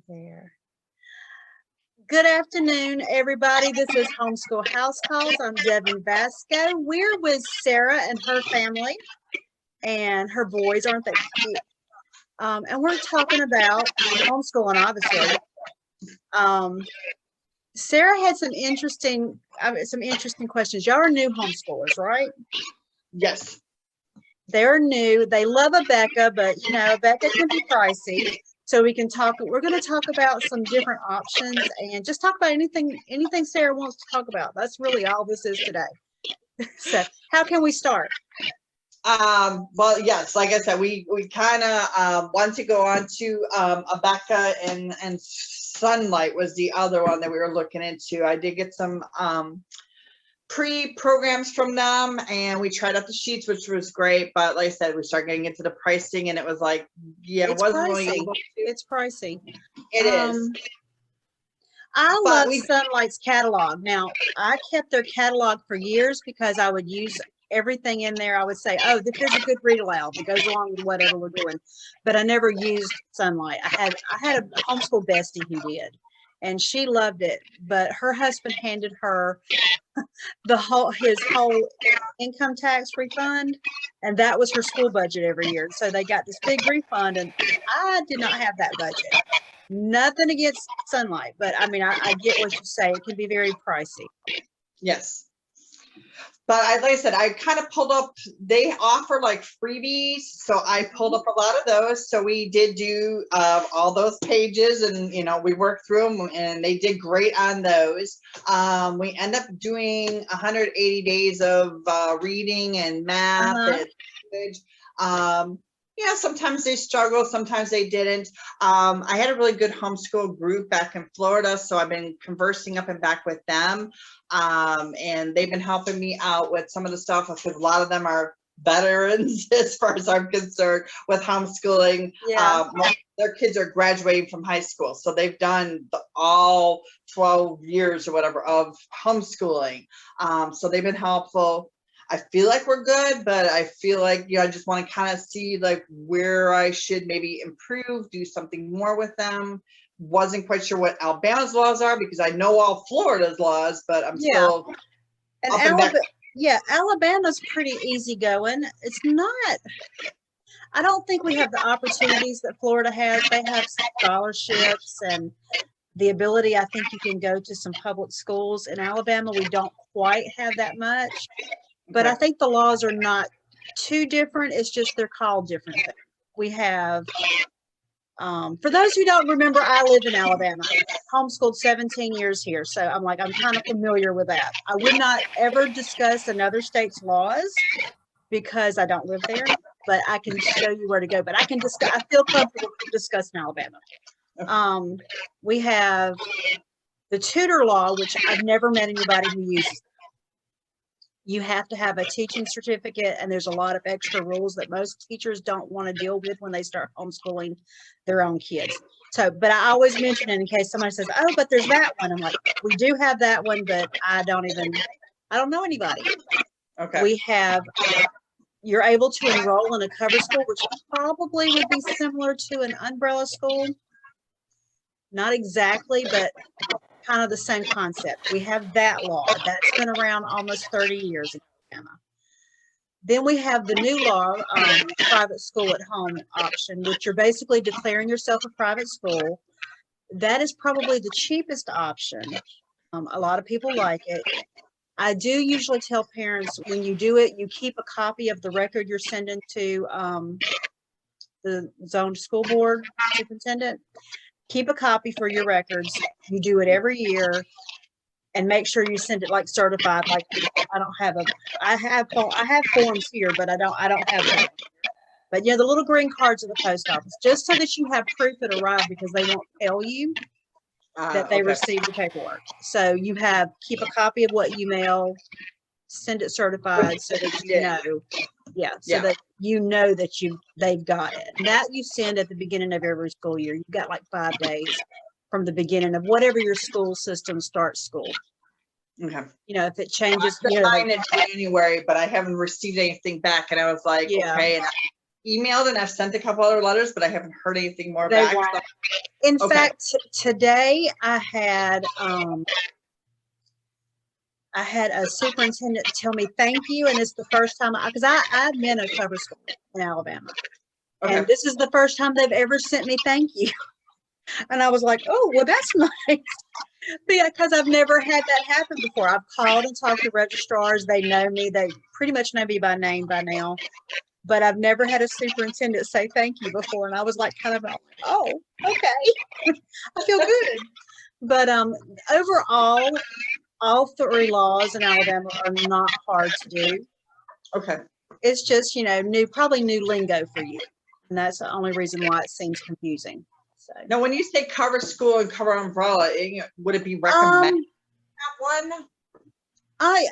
There. Good afternoon, everybody. This is Homeschool House Calls. I'm Devin Vasco. We're with Sarah and her family and her boys, aren't they cute? And we're talking about homeschooling, obviously. Sarah had some interesting questions. Y'all are new homeschoolers, right? Yes. They're new. They love Becca, but Becca can be pricey. So we're going to talk about some different options and just talk about anything Sarah wants to talk about. That's really all this is today. So how can we start? Well, yes, like I said, we kind of want to go on to Becca and Sunlight was the other one that we were looking into. I did get some pre-programs from them and we tried out the sheets, which was great, but like I said, we started getting into the pricing and it was like, yeah, it wasn't really able to. It's pricey. It is. I love Sunlight's catalog. Now, I kept their catalog for years because I would use everything in there. I would say, oh, this is a good read aloud that goes along with whatever we're doing, but I never used Sunlight. I had a homeschool bestie who did, and she loved it, but her husband handed her his whole income tax refund, and that was her school budget every year. So they got this big refund, and I did not have that budget. Nothing against Sunlight, but I mean, I get what you say. It can be very pricey. Yes. But like I said, I kind of pulled up, they offer like freebies. So I pulled up a lot of those. So we did do all those pages and, we worked through them and they did great on those. We end up doing 180 days of reading and math and language. Yeah, sometimes they struggled, sometimes they didn't. I had a really good homeschool group back in Florida, so I've been conversing up and back with them. And they've been helping me out with some of the stuff because a lot of them are veterans as far as I'm concerned with homeschooling. Yeah. Their kids are graduating from high school, so they've done all 12 years or whatever of homeschooling. So they've been helpful. I feel like we're good, but I feel like, I just want to kind of see like where I should maybe improve, do something more with them. Wasn't quite sure what Alabama's laws are because I know all Florida's laws, but I'm still up and back. Yeah, Alabama's pretty easygoing. It's not, I don't think we have the opportunities that Florida has. They have scholarships and the ability, I think you can go to some public schools. In Alabama, we don't quite have that much. But I think the laws are not too different. It's just they're called different things. We have, for those who don't remember, I live in Alabama. Homeschooled 17 years here. So I'm kind of familiar with that. I would not ever discuss another state's laws because I don't live there, but I can show you where to go. But I feel comfortable discussing Alabama. We have the tutor law, which I've never met anybody who uses. You have to have a teaching certificate, and there's a lot of extra rules that most teachers don't want to deal with when they start homeschooling their own kids. So, but I always mention it in case somebody says, oh, but there's that one. I'm like, we do have that one, but I don't know anybody. Okay. We have, you're able to enroll in a cover school, which probably would be similar to an umbrella school. Not exactly, but kind of the same concept. We have that law that's been around almost 30 years in Alabama. Then we have the new law, private school at home option, which you're basically declaring yourself a private school. That is probably the cheapest option. A lot of people like it. I do usually tell parents when you do it, you keep a copy of the record you're sending to the zone school board superintendent. Keep a copy for your records. You do it every year and make sure you send it like certified. Like I have forms here, but I don't have that. But the little green cards at the post office, just so that you have proof it arrived because they won't tell you that they received the paperwork. So keep a copy of what you mail, send it certified so that you know. That you know that they've got it. And that you send at the beginning of every school year. You've got like 5 days from the beginning of whatever your school system starts school. Okay. If it changes. Mine in January, but I haven't received anything back, and I was like, okay. And emailed and I've sent a couple other letters, but I haven't heard anything more They back. won't. So- In Okay. fact, today I had a superintendent tell me thank you, and it's the first time because I've been a cover school in Alabama, Okay. and this is the first time they've ever sent me thank you, and I was like, oh, well, that's nice, because I've never had that happen before. I've called and talked to registrars; they know me; they pretty much know me by name by now. But I've never had a superintendent say thank you before, and I was like, kind of, oh, okay, I feel good. But overall, all 3 laws in Alabama are not hard to do. Okay. It's just, probably new lingo for you. And that's the only reason why it seems confusing. So, Now, when you say cover school and cover umbrella, would it be recommended to have one?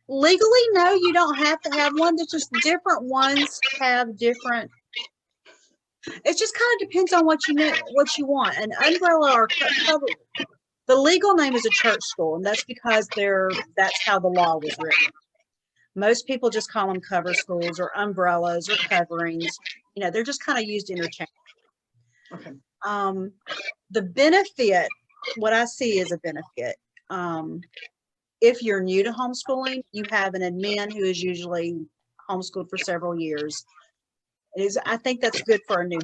Legally, no, you don't have to have one. There's just different ones have different. It just kind of depends on what what you want. An umbrella or cover. The legal name is a church school, and that's because that's how the law was written. Most people just call them cover schools or umbrellas or coverings. They're just kind of used interchangeably. Okay. The benefit, what I see is a benefit. If you're new to homeschooling, you have an admin who is usually homeschooled for several years. I think that's good for a new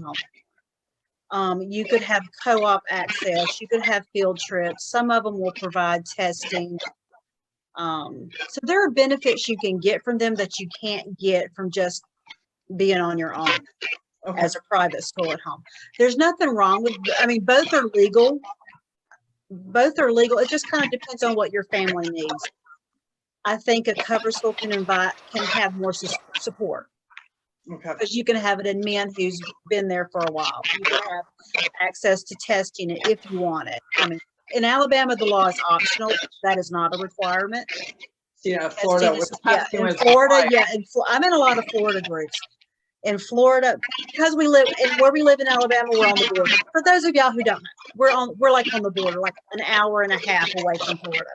home. You could have co-op access. You could have field trips. Some of them will provide testing. So there are benefits you can get from them that you can't get from just being on your own as a private school at home. There's nothing wrong with, both are legal. Both are legal. It just kind of depends on what your family needs. I think a cover school can have more support. Okay. Because you can have an admin who's been there for a while. You can have access to testing it if you want it. In Alabama, the law is optional. That is not a requirement. Florida. In Florida, I'm in a lot of Florida groups. In Florida, because where we live in Alabama, we're on the border. For those of y'all who don't know, we're like on the border, like an hour and a half away from Florida.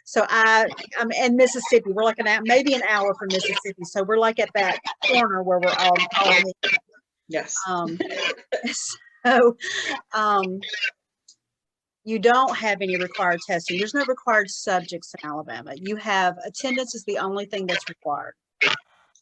So I'm in Mississippi. We're like maybe an hour from Mississippi. So we're like at that corner where we're all meeting. Yes. So you don't have any required testing. There's no required subjects in Alabama. You have attendance is the only thing that's required.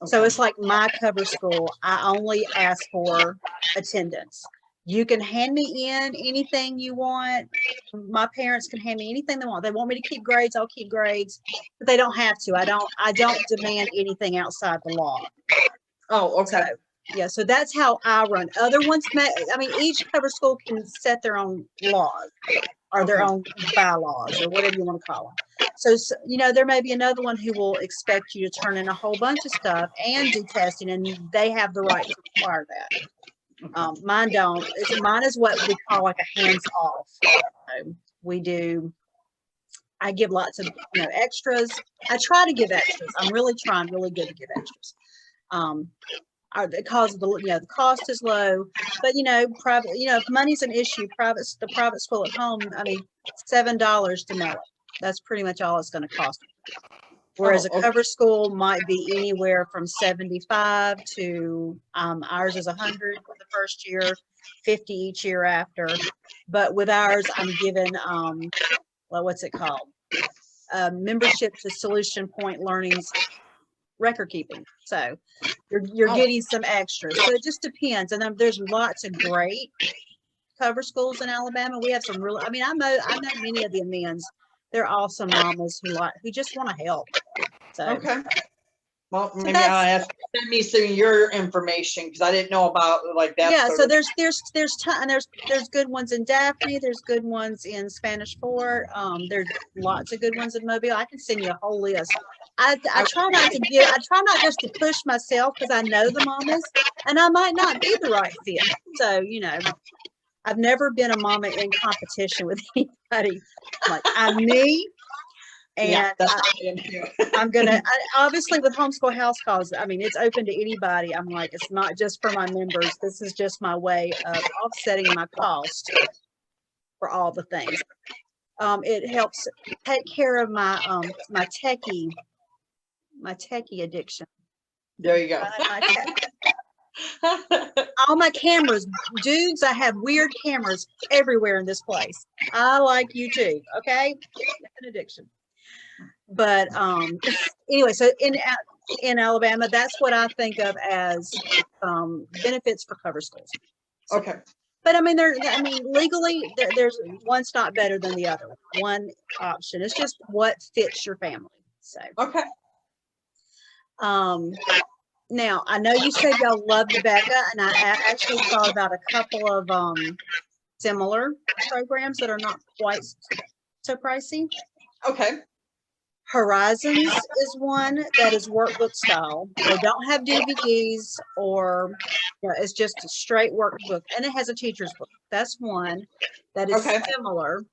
Okay. So it's like my cover school. I only ask for attendance. You can hand me in anything you want. My parents can hand me anything they want. They want me to keep grades, I'll keep grades, but they don't have to. I don't demand anything outside the law. Oh, okay. So that's how I run. Other ones each cover school can set their own laws or their own bylaws or whatever you want to call them. So, there may be another one who will expect you to turn in a whole bunch of stuff and do testing, and they have the right to require that. Mine don't. Mine is what we call like a hands off. I give lots of extras. I try to give extras. I'm really trying really good to give extras. Because the cost is low, but private. If money's an issue, the private school at home. $7 to mail it. That's pretty much all it's going to cost. Whereas a cover school might be anywhere from 75 to ours is 100 for the first year, 50 each year after. But with ours, I'm given what's it called? Membership to Solution Point Learning's record keeping. So you're getting some extras. So it just depends. And then there's lots of great cover schools in Alabama. We have some really. I know many of the amens. They're awesome mamas who just want to help. So okay. Well, maybe I'll ask send me some of your information because I didn't know about like that. Yeah, so there's good ones in Daphne. There's good ones in Spanish Fort. There's lots of good ones in Mobile. I can send you a whole list. I try not just to push myself because I know the mamas and I might not be the right fit. So I've never been a mama in competition with anybody. Like I'm me. And I'm obviously with Homeschool House Calls, it's open to anybody. I'm like, it's not just for my members. This is just my way of offsetting my cost for all the things. It helps take care of my techie addiction. There you go. All my cameras, dudes, I have weird cameras everywhere in this place. I like YouTube, okay? It's an addiction. But anyway, so in Alabama, that's what I think of as benefits for cover schools. So, Okay. but I mean, legally, there's one's not better than the other. One option. It's just what fits your family. So Okay. now I know you said y'all love Becca, and I actually thought about a couple of similar programs that are not quite so pricey. Okay. Horizons is one that is workbook style. They don't have DVDs or it's just a straight workbook, and it has a teacher's book. That's one that is Okay. similar.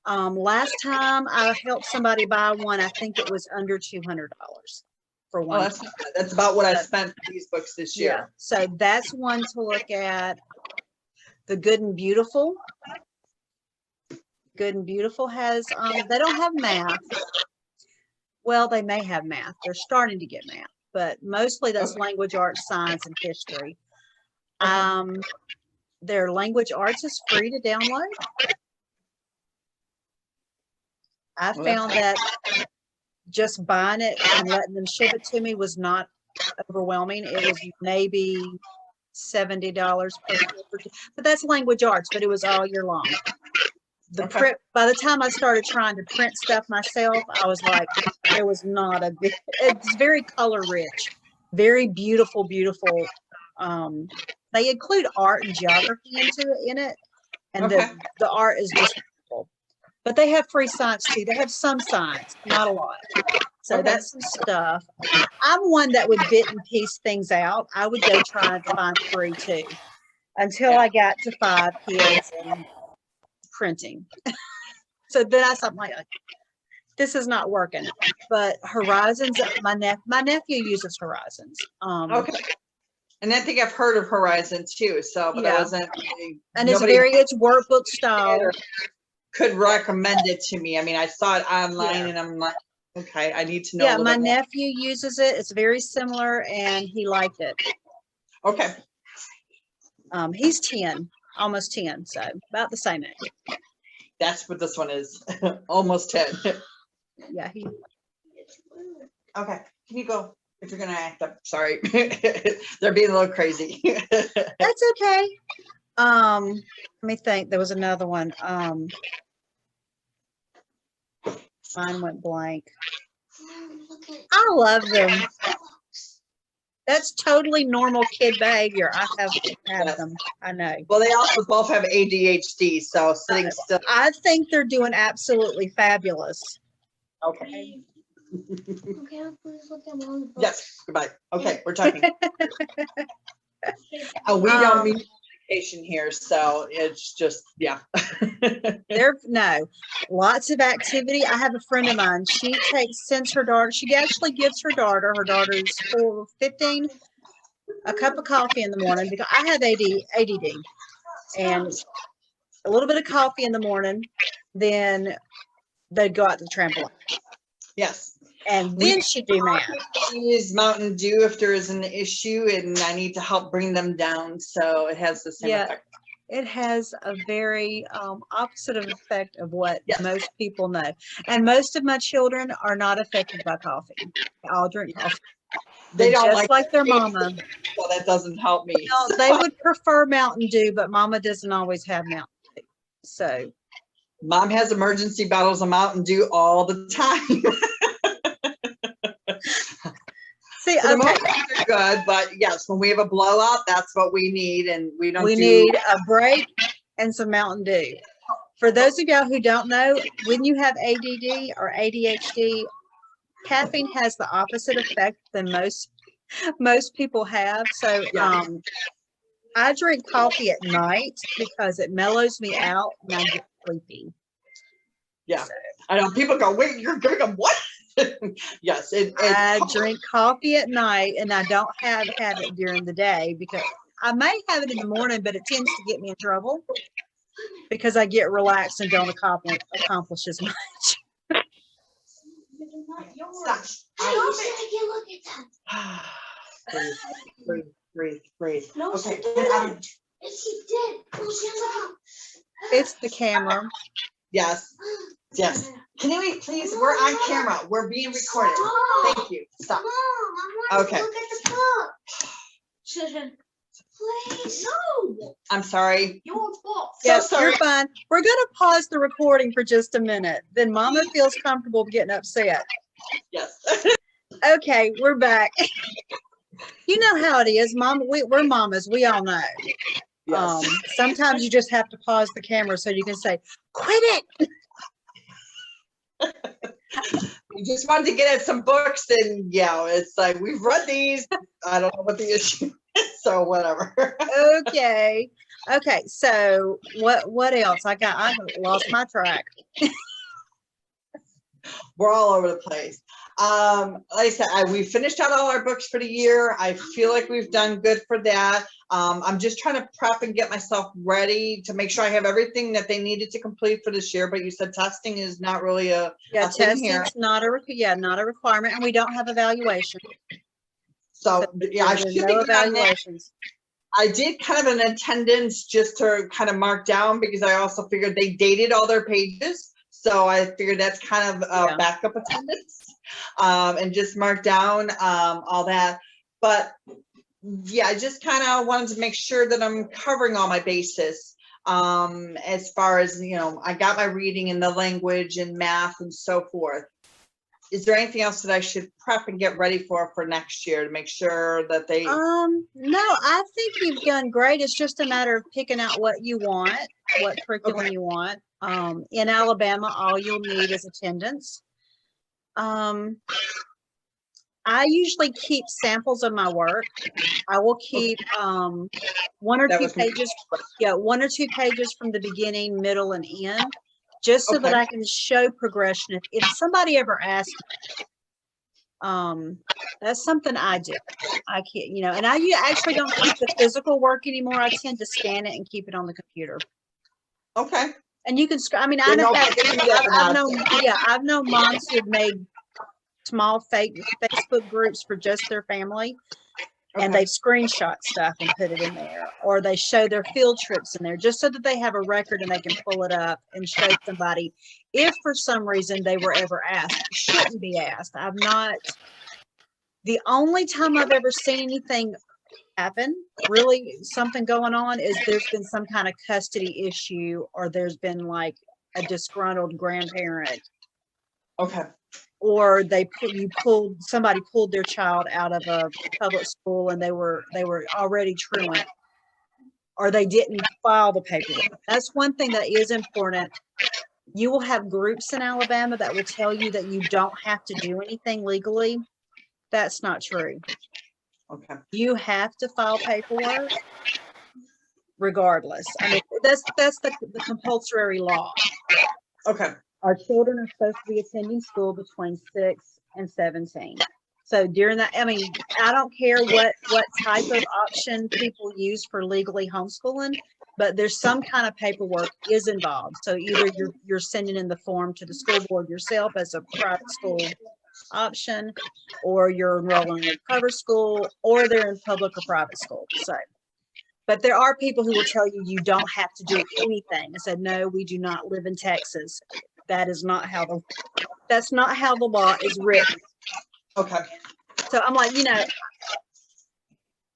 Last time I helped somebody buy one, I think it was under $200 for one. Oh, that's about what I spent for these books this year. Yeah, so that's one to look at. The Good and Beautiful. Good and Beautiful has they don't have math. Well, they may have math. They're starting to get math, but mostly that's language arts, science, and history. Their language arts is free to download. I found that just buying it and letting them ship it to me was not overwhelming. It was maybe $70 per year, but that's language arts, but it was all year long. The print, by the time I started trying to print stuff myself, I was like, it was not a good, it's very color rich, very beautiful. They include art and geography in it. And the art is just beautiful. But they have free science too. They have some science, not a lot. So that's some stuff. I'm one that would bit and piece things out. I would go try and find free too, until I got to 5 kids and printing. So then I thought, like, this is not working. But Horizons, my nephew uses Horizons. And I think I've heard of Horizon too. So, but I wasn't. And it's workbook style. Could recommend it to me. I mean, I saw it online, and I'm like, okay, I need to know. Yeah, my nephew uses it. It's very similar, and he liked it. Okay. He's 10, almost 10, so about the same age. That's what this one is. Almost 10. Yeah, Okay, can you go if you're gonna act up? Sorry, they're being a little crazy. That's okay. Let me think. There was another one. Mine went blank. I love them. That's totally normal kid behavior. I have had them. I know. Well, they also both have ADHD, so sitting still. I think they're doing absolutely fabulous. Okay. Okay, please look at Mom's book. Yes. Goodbye. Okay, we're talking. We don't mean education here, so it's just lots of activity. I have a friend of mine. She sends her daughter. She actually gives her daughter's 15, a cup of coffee in the morning, because I have ADD, and a little bit of coffee in the morning. Then they'd go out to the trampoline. Yes. And then she'd do math. Use Mountain Dew if there is an issue, and I need to help bring them down. So it has the same effect. It has a very opposite of effect of what most people know. And most of my children are not affected by coffee. They all drink coffee. They don't just like their mama. So that doesn't help me. No, they would prefer Mountain Dew, but mama doesn't always have Mountain Dew. So Mom has emergency bottles of Mountain Dew all the time. See, for the most part, they're good, but yes, when we have a blowout, that's what we need, and we need a break and some Mountain Dew. For those of y'all who don't know, when you have ADD or ADHD, caffeine has the opposite effect than most people have. So I drink coffee at night because it mellows me out and I get sleepy. Yeah, I know people go, wait, you're drinking what? Yes, I drink coffee at night, and I don't have it during the day, because I may have it in the morning, but it tends to get me in trouble because I get relaxed and don't accomplish as much. Stop. I can't look at that. breathe, breathe. No, Okay, she get out of- didn't. Yes, she did. No, she hasn't. It's the camera. Yes, yes. Can you please, we're on camera. We're being recorded. Thank you. Stop. Mom, I want Okay. to look at the book. Please. No. I'm sorry. You won't fall. So Yes, sorry. you're fine. We're gonna pause the recording for just a minute. Then Mama feels comfortable getting upset. Yes. Okay, we're back. You know how it is, Mama. We're mamas. We all know. Yes. Sometimes you just have to pause the camera so you can say, "Quit it." We just wanted to get at some books, and yeah, it's like we've read these. I don't know what the issue is, so whatever. Okay. Okay. So what else? I lost my track. We're all over the place. Like I said, we finished out all our books for the year. I feel like we've done good for that. I'm just trying to prep and get myself ready to make sure I have everything that they needed to complete for this year. But you said testing is not really a thing here. Testing's not a not a requirement, and we don't have evaluation. So yeah, I There's should no be good on that. evaluations. I did kind of an attendance just to kind of mark down because I also figured they dated all their pages. So I figured that's kind of Yeah. backup attendance, and just mark down all that. But yeah, I just kind of wanted to make sure that I'm covering all my bases. As far as, you know, I got my reading and the language and math and so forth. Is there anything else that I should prep and get ready for next year to make sure that they? No, I think you've done great. It's just a matter of picking out what you want, what curriculum you want. In Alabama, all you'll need is attendance. I usually keep samples of my work. I will keep one or That two was my- pages. Yeah, 1 or 2 pages from the beginning, middle, and end, just so that Okay. I can show progression. If somebody ever asks, that's something I do. I can't, you know, and I actually don't keep the physical work anymore. I tend to scan it and keep it on the computer. Okay. And you can, I mean, I You're know, no kidding me, that's I've an known, yeah, I've known moms who have made small fake Facebook groups for just their family, and Okay. they screenshot stuff and put it in there, or they show their field trips in there just so that they have a record and they can pull it up and show somebody if for some reason they were ever asked. Shouldn't be asked. I've not, the only time I've ever seen anything happen, really something going on, is there's been some kind of custody issue, or there's been like a disgruntled grandparent, Okay. or somebody pulled their child out of a public school and they were already truant, or they didn't file the paperwork. That's one thing that is important. You will have groups in Alabama that will tell you that you don't have to do anything legally. That's not true. Okay. You have to file paperwork regardless. I mean, that's the compulsory law. Okay. Our children are supposed to be attending school between 6 and 17. So during that, I mean, I don't care what type of option people use for legally homeschooling, but there's some kind of paperwork is involved. So either you're sending in the form to the school board yourself as a private school option, or you're enrolling in a cover school, or they're in public or private school. So, but there are people who will tell you you don't have to do anything. I said, no, we do not live in Texas. That is not how that's not how the law is written. Okay. So I'm like, you know,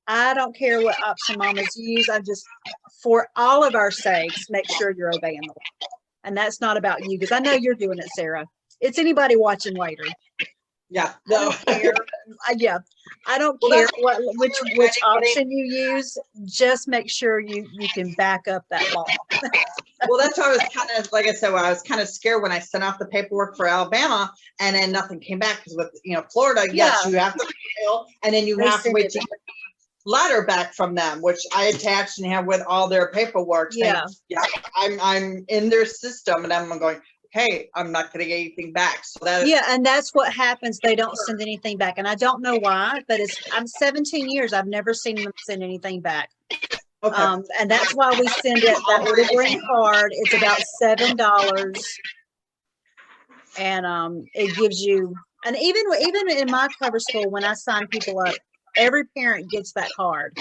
I don't care what option mamas use. I just, for all of our sakes, make sure you're obeying the law. And that's not about you, because I know you're doing it, Sarah. It's anybody watching later. Yeah. I don't care. Yeah, I don't care which option you use. Just make sure you can back up that law. Well, that's why I was kind of, like I said, I was kind of scared when I sent off the paperwork for Alabama and then nothing came back, because with, you know, Florida, yes, Yeah. you have to mail, and then you They have to send wait it to get a letter back from them, which I attached and have with all their paperwork. saying, Yeah. I'm in their system, and I'm going, okay, I'm not going to get anything back. So that Yeah, and that's what happens. They don't send anything back, and I don't know why. But I'm 17 years. I've never seen them send anything back. okay. And that's why we send it that little green card. It's about $7, and it gives you. And even in my cover school, when I sign people up, every parent gets that card.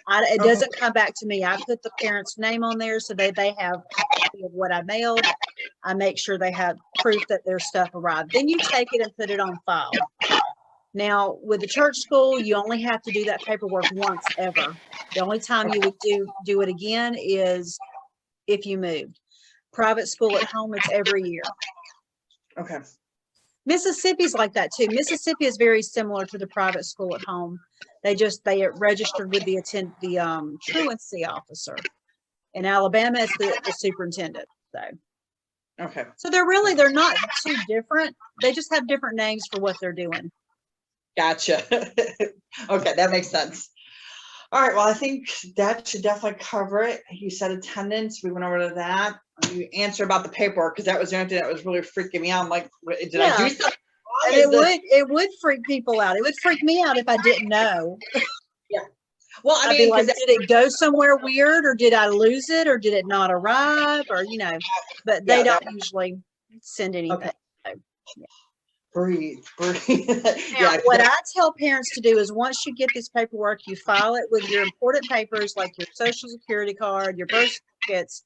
It doesn't come back to me. I put the parent's name on there so that they have a copy of what I mailed. I make sure they have proof that their stuff arrived. Then you take it and put it on file. Now, with the church school, you only have to do that paperwork once ever. The only time you would do it again is if you moved. Private school at home, it's every year. Okay. Mississippi's like that too. Mississippi is very similar to the private school at home. They are registered with the truancy officer. In Alabama, it's the superintendent. Okay. So they're not too different. They just have different names for what they're doing. Gotcha. Okay, that makes sense. All right, well, I think that should definitely cover it. You said attendance. We went over to that. You answered about the paperwork because that was the only thing that was really freaking me out. I'm like, did I do something wrong? And it would freak people out. It would freak me out if I didn't know. Yeah. Well, I I'd mean, be like, did it go somewhere weird, or did I lose it, or did it not arrive, or but they don't usually send anything. Okay. Breathe. Now, what I tell parents to do is once you get this paperwork, you file it with your important papers like your social security card, your birth certificates,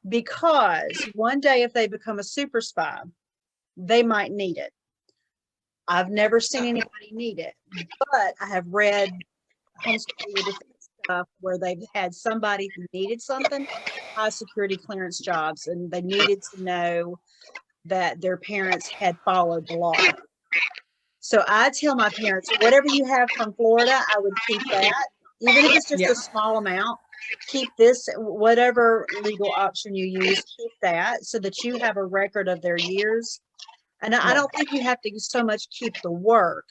because one day if they become a super spy, they might need it. I've never seen anybody need it, but I have read homeschool stuff where they've had somebody who needed something, high security clearance jobs, and they needed to know that their parents had followed the law. So I tell my parents, whatever you have from Florida, I would keep that. Even if it's just a small amount, keep this, whatever legal option you use, keep that so that you have a record of their years. And I don't think you have to so much keep the work,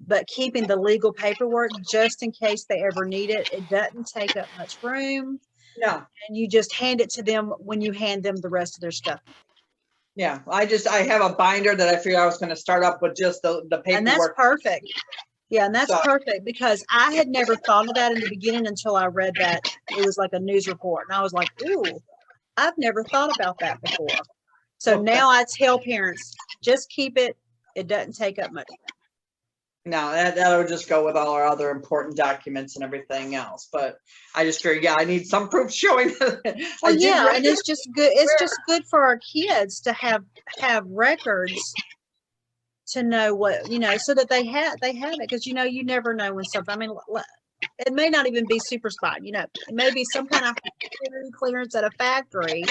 but keeping the legal paperwork just in case they ever need it. It doesn't take up much room. No. And you just hand it to them when you hand them the rest of their stuff. Yeah, I have a binder that I figured I was going to start up with just the paperwork. And that's perfect. Yeah, and that's perfect because I had never thought of that in the beginning until I read that. It was like a news report. And I was like, ooh, I've never thought about that before. So now I tell parents, just keep it. It doesn't take up much. No, that would just go with all our other important documents and everything else. But I just figured, I need some proof showing. Well, and it's just good. It's just good for our kids to have records to know what, so that they have it. Because, you never know when something, I mean, it may not even be super spy, it may be some kind of security clearance at a factory.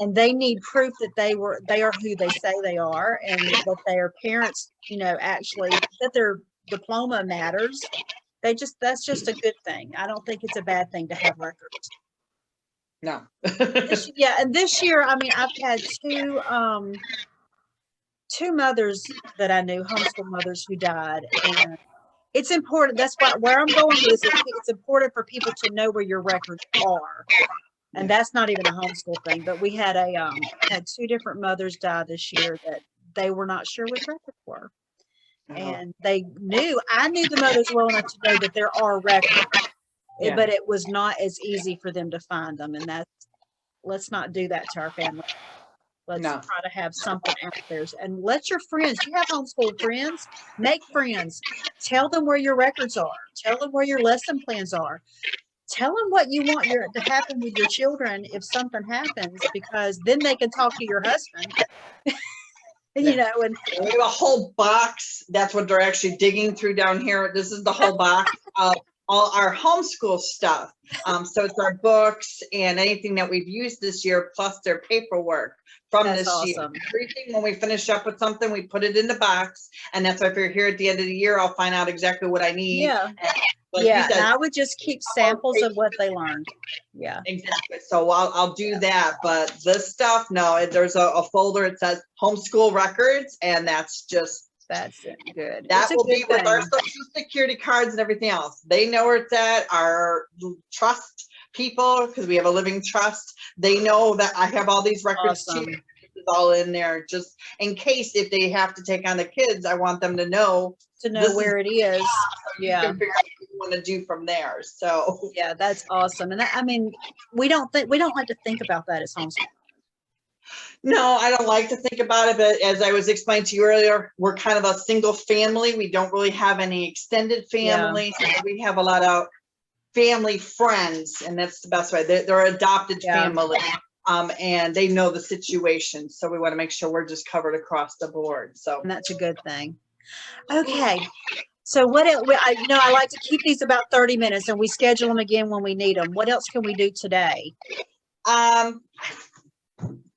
And they need proof that they are who they say they are, and that their parents, actually that their diploma matters. That's just a good thing. I don't think it's a bad thing to have records. No. And this year, I mean, I've had two mothers that I knew, homeschool mothers who died, and it's important. That's where I'm going with this. It's important for people to know where your records are. And that's not even a homeschool thing, but we had had two different mothers die this year that they were not sure what records were. And I knew the mothers well enough to know that there are records, but it was not as easy for them to find them. And let's not do that to our family. Let's try to have something out there. And let your friends, you have homeschool friends, make friends. Tell them where your records are. Tell them where your lesson plans are. Tell them what you want to happen with your children if something happens, because then they can talk to your husband. And we have a whole box. That's what they're actually digging through down here. This is the whole box of all our homeschool stuff. So it's our books and anything that we've used this year, plus their paperwork from this year. Everything, when we finish up with something, we put it in the box. And that's why if you're here at the end of the year, I'll find out exactly what I need. Yeah. And I would just keep samples of what they learned. Yeah, exactly. So I'll do that. But this stuff, no, there's a folder. It says homeschool records, and that's good. That will be with our social security cards and everything else. They know where it's at. Our trust people, because we have a living trust, they know that I have all these records too. It's all in there, just in case if they have to take on the kids. I want them to know where it is. You can figure out what you want to do from there. So that's awesome. And I mean, we don't like to think about that as homeschool. No, I don't like to think about it, but as I was explaining to you earlier, we're kind of a single family. We don't really have any extended families. We have a lot of family friends, and that's the best way. They're adopted Yeah. family, and they know the situation. So we want to make sure we're just covered across the board. So And that's a good thing. Okay. So what else? I like to keep these about 30 minutes and we schedule them again when we need them. What else can we do today?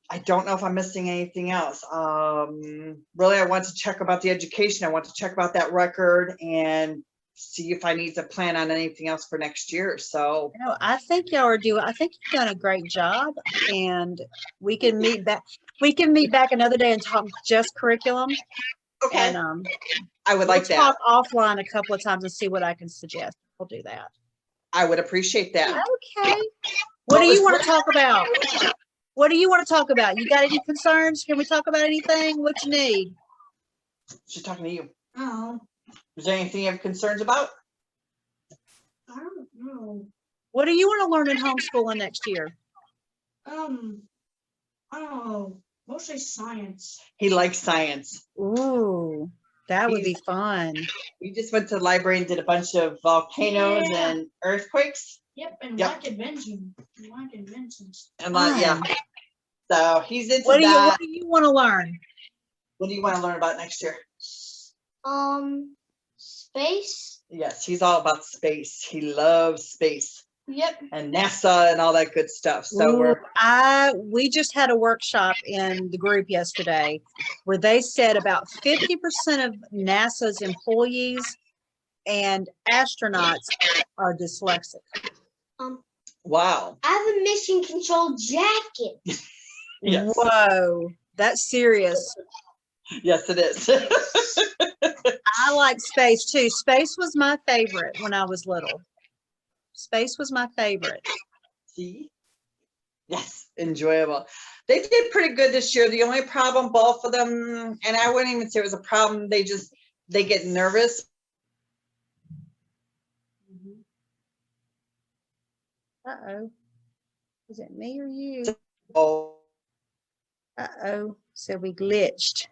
I don't know if I'm missing anything else. Really, I want to check about the education. I want to check about that record and see if I need to plan on anything else for next year. So I think y'all are doing, I think you've done a great job, and we can meet back. We can meet back another day and talk just curriculum. okay, And I would we'll like that. talk offline a couple of times and see what I can suggest. We'll do that. I would appreciate that. Okay. What do Well, you want to talk about? What do you want to talk about? You got any concerns? Can we talk about anything? What you need? She's talking to you. Oh, Is there anything you have concerns about? I don't know. What do you want to learn in homeschooling next year? I don't know. Mostly science. He likes science. Ooh, that would be fun. We just went to the library and did a bunch of volcanoes Yeah. and earthquakes. Yep, and Yep. like inventions. And Fun. so he's into What that. do you want to learn? What do you want to learn about next year? Space. Yes, he's all about space. He loves space Yep. and NASA and all that good stuff. So Ooh, we just had a workshop in the group yesterday where they said about 50% of NASA's employees and astronauts are dyslexic. wow. I have a mission control jacket. Yes. Whoa, that's serious. Yes, it is. I like space too. Space was my favorite when I was little. Space was my favorite. See? Yes, enjoyable. They did pretty good this year. The only problem, both of them, and I wouldn't even say it was a problem, they get nervous. Uh-oh. Is it me or you? Oh, Uh-oh. So we glitched.